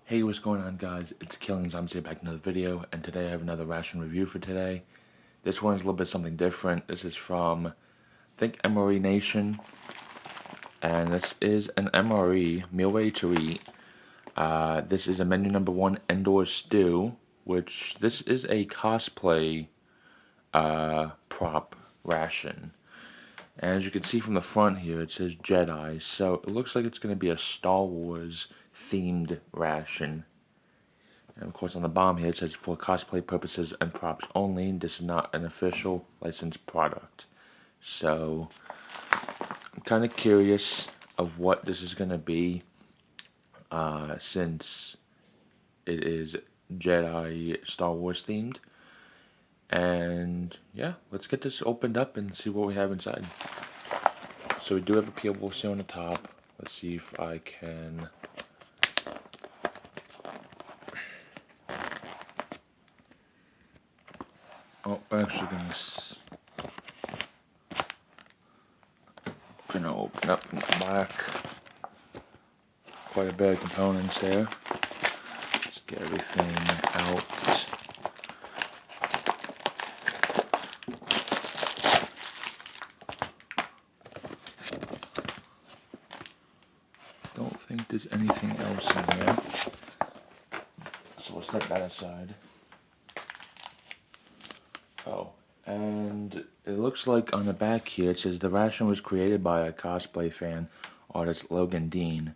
Hey, what's going on, guys? It's Killings. I'm back in another video, and today I have another ration review for today. This one's a little bit something different. This is from, I think, MRE Nation, and this is an MRE meal ready to eat. This is a menu number 1 Endor Stew, which this is a cosplay prop ration. And as you can see from the front here, it says Jedi, so it looks like it's going to be a Star Wars themed ration. And of course on the bottom here it says for cosplay purposes and props only. This is not an official licensed product. So I'm kind of curious of what this is going to be since it is Jedi Star Wars themed. And yeah, let's get this opened up and see what we have inside. So we do have a peelable seal on the top. Let's see if I can... Oh, I'm actually gonna open up from the back. Quite a bit of components there. Just get everything out. Don't think there's anything else in here, so we'll set that aside. Oh, and it looks like on the back here it says the ration was created by a cosplay fan, artist Logan Dean.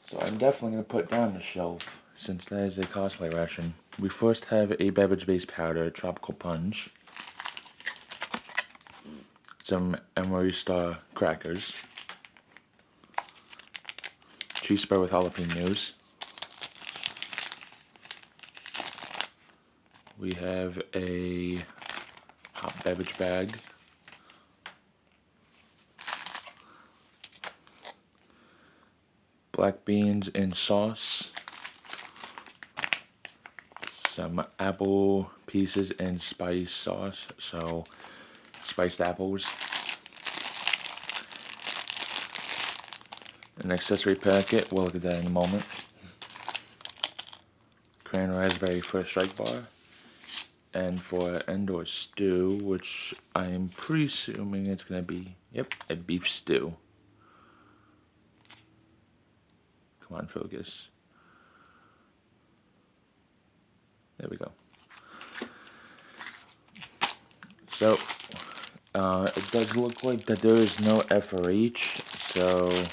So I'm definitely going to put it down on the shelf, since that is a cosplay ration. We first have a beverage-based powder, tropical punch, some Emery Star crackers, cheese spread with jalapenos. We have a hot beverage bag, black beans in sauce, some apple pieces in spice sauce, so spiced apples, an accessory packet, we'll look at that in a moment, cran raspberry first strike bar, and for Endor Stew, which I'm presuming it's going to be, yep, a beef stew. Come on, focus. There we go. So, it does look like that there is no F or H, so I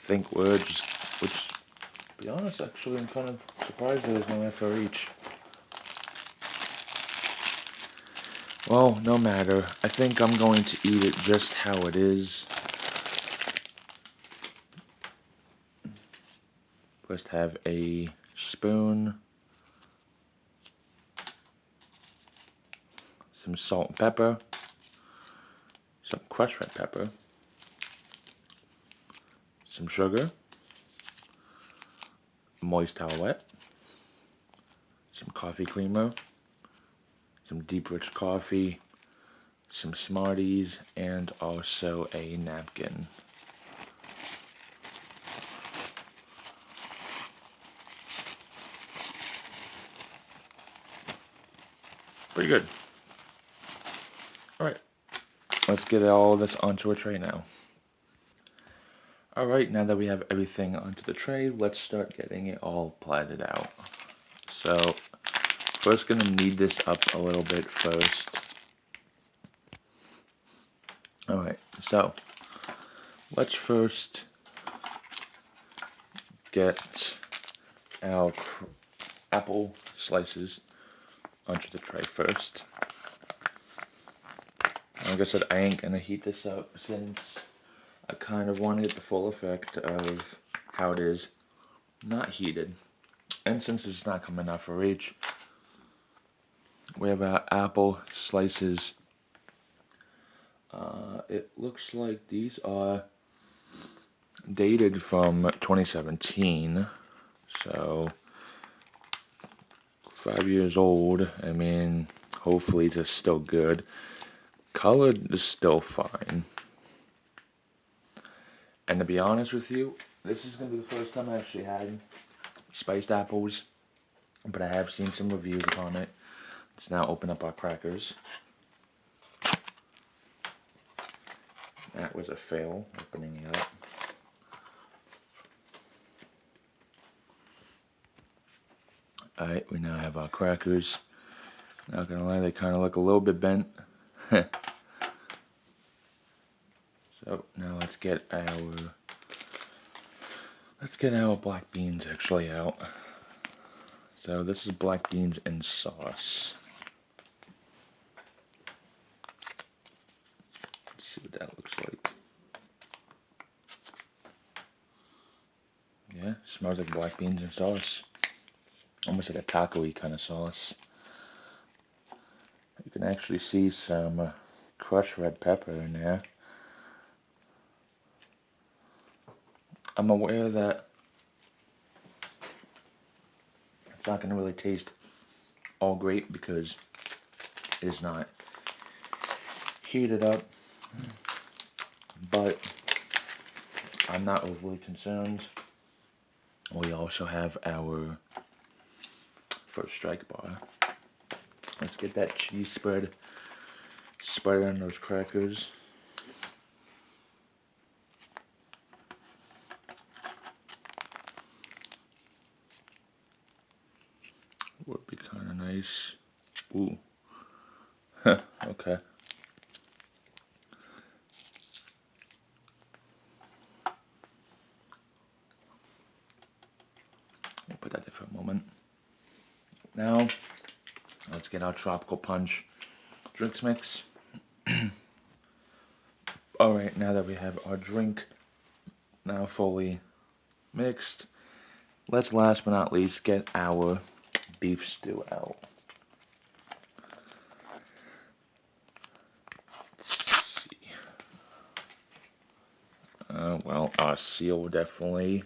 think we're just, which, to be honest, actually I'm kind of surprised there's no F or H. Well, no matter. I think I'm going to eat it just how it is. First have a spoon, some salt and pepper, some crushed red pepper, some sugar, moist towelette, some coffee creamer, some deep rich coffee, some Smarties, and also a napkin. Pretty good. Alright, let's get all this onto a tray now. Alright, now that we have everything onto the tray, let's start getting it all platted out. So, first gonna knead this up a little bit first. Alright, so let's first get our apple slices onto the tray first. Like I said, I ain't gonna heat this up since I kind of want to get the full effect of how it is not heated. And since it's not coming out for reach, we have our apple slices. It looks like these are dated from 2017, so 5 years old. I mean, hopefully they're still good. Colored is still fine. And to be honest with you, this is going to be the first time I actually had spiced apples, but I have seen some reviews on it. Let's now open up our crackers. That was a fail, opening it up. Alright, we now have our crackers. Not gonna lie, they kind of look a little bit bent. So now let's get our black beans actually out. So this is black beans and sauce. Let's see what that looks like. Yeah, smells like black beans and sauce. Almost like a taco-y kind of sauce. You can actually see some crushed red pepper in there. I'm aware that it's not going to really taste all great because it is not heated up, but I'm not overly concerned. We also have our first strike bar. Let's get that cheese spread on those crackers. Would be kind of nice. Ooh. Okay. We'll put that there for a moment. Now, let's get our tropical punch drinks mix. Alright, now that we have our drink now fully mixed, let's last but not least get our beef stew out. Let's see. Well, our seal definitely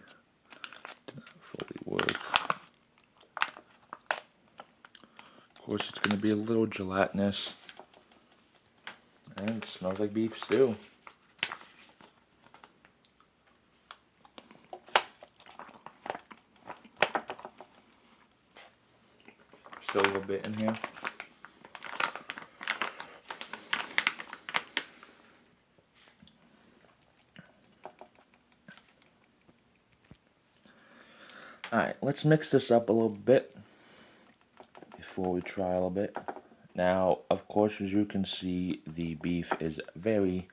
did not fully work. Of course, it's going to be a little gelatinous. And it smells like beef stew. Still a little bit in here. Alright, let's mix this up a little bit before we try a little bit. Now, of course, as you can see, the beef is very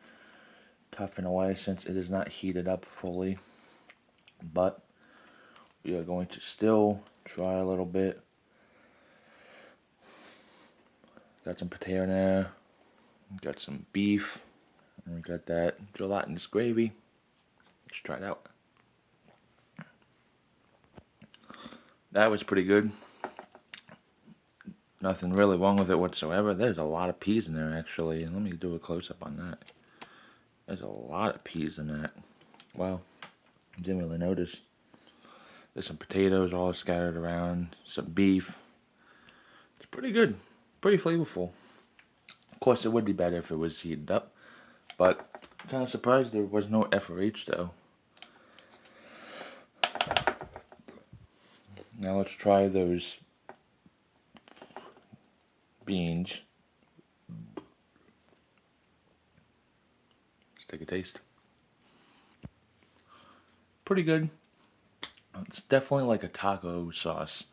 tough in a way since it is not heated up fully. But we are going to still try a little bit. Got some potato in there. Got some beef. And we got that gelatinous gravy. Let's try it out. That was pretty good. Nothing really wrong with it whatsoever. There's a lot of peas in there actually. Let me do a close-up on that. There's a lot of peas in that. Wow. Didn't really notice. There's some potatoes all scattered around. Some beef. It's pretty good. Pretty flavorful. Of course, it would be better if it was heated up. But I'm kind of surprised there was no FRH though. Now let's try those beans. Let's take a taste. Pretty good. It's definitely like a taco sauce.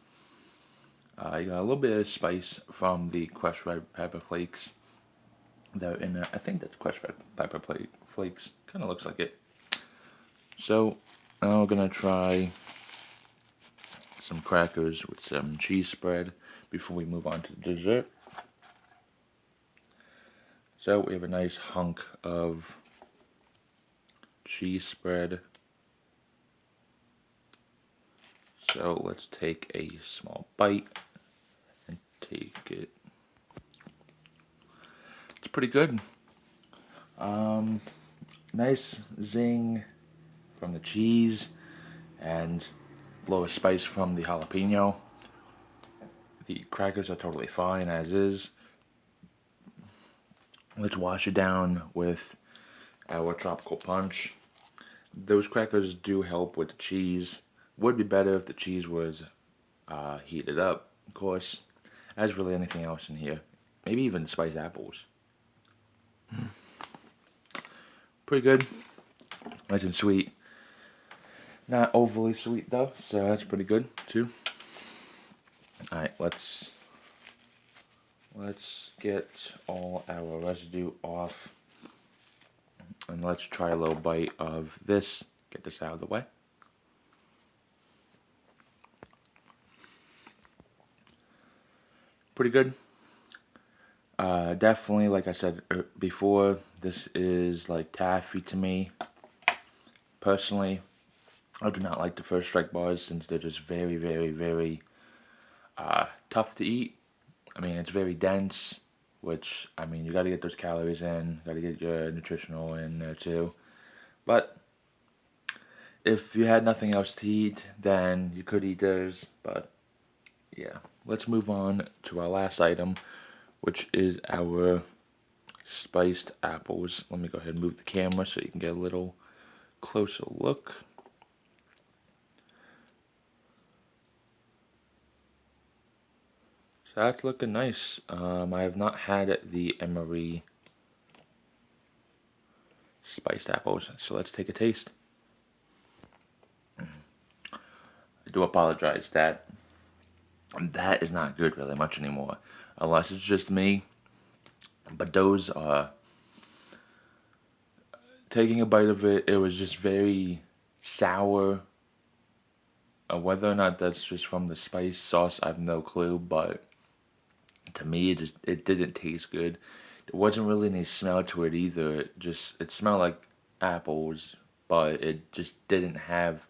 You got a little bit of spice from the crushed red pepper flakes. That are in there. I think that's crushed red pepper flakes. Kind of looks like it. So now we're gonna try some crackers with some cheese spread before we move on to the dessert. So we have a nice hunk of cheese spread. So let's take a small bite and take it. It's pretty good. Nice zing from the cheese and low spice from the jalapeno. The crackers are totally fine as is. Let's wash it down with our tropical punch. those crackers do help with the cheese. Would be better if the cheese was heated up, of course. As really anything else in here. Maybe even spiced apples. Pretty good. Nice and sweet. Not overly sweet though, so that's pretty good too. Alright, let's get all our residue off. And let's try a little bite of this. Get this out of the way. Pretty good. Definitely, like I said before, this is like taffy to me. Personally, I do not like the First Strike bars since they're just very, very, very tough to eat. I mean, it's very dense, which, I mean, you gotta get those calories in, gotta get your nutritional in there too. But if you had nothing else to eat, then you could eat those. But yeah, let's move on to our last item, which is our spiced apples. Let me go ahead and move the camera so you can get a little closer look. So that's looking nice. I have not had the Emery spiced apples, so let's take a taste. I do apologize that is not good really much anymore, unless it's just me. But those are, taking a bite of it, it was just very sour. Whether or not that's just from the spice sauce, I have no clue, but to me it didn't taste good. There wasn't really any smell to it either. It smelled like apples, but it just didn't have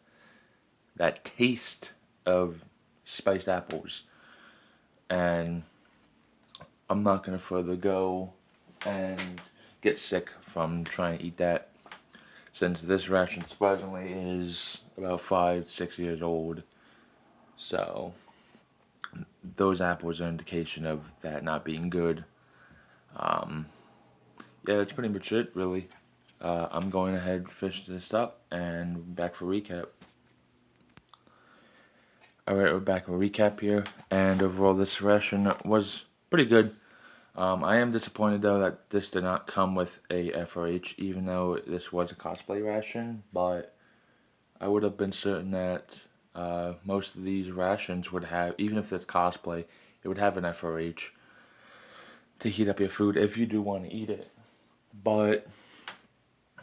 that taste of spiced apples. And I'm not gonna further go and get sick from trying to eat that, since this ration surprisingly is about 5-6 years old. So those apples are an indication of that not being good. Yeah, that's pretty much it, really. I'm going ahead and finish this up and back for recap. Alright, we're back for a recap here, and overall this ration was pretty good. I am disappointed though that this did not come with a FRH, even though this was a cosplay ration, but I would have been certain that most of these rations would have, even if it's cosplay, it would have an FRH to heat up your food if you do want to eat it. But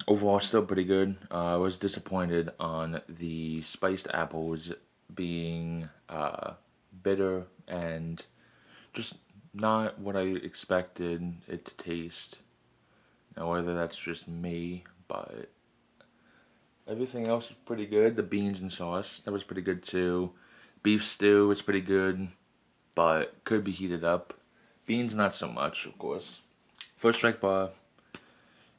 overall, still pretty good. I was disappointed on the spiced apples being bitter and just not what I expected it to taste. Now, whether that's just me, but everything else was pretty good. The beans and sauce, that was pretty good too. Beef stew was pretty good, but could be heated up. Beans, not so much, of course. First Strike bar,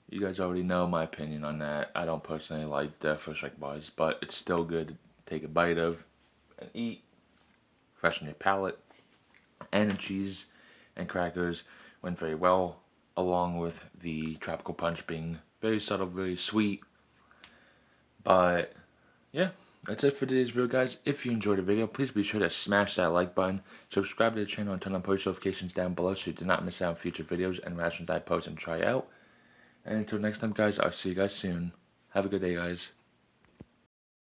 you guys already know my opinion on that. I don't personally like the First Strike bars, but it's still good to take a bite of and eat. Freshen your palate. And the cheese and crackers went very well, along with the tropical punch being very subtle, very sweet. But yeah, that's it for today's video, guys. If you enjoyed the video, please be sure to smash that like button, subscribe to the channel, and turn on post notifications down below so you do not miss out on future videos and rations I post and try out. And until next time, guys, I'll see you guys soon. Have a good day, guys.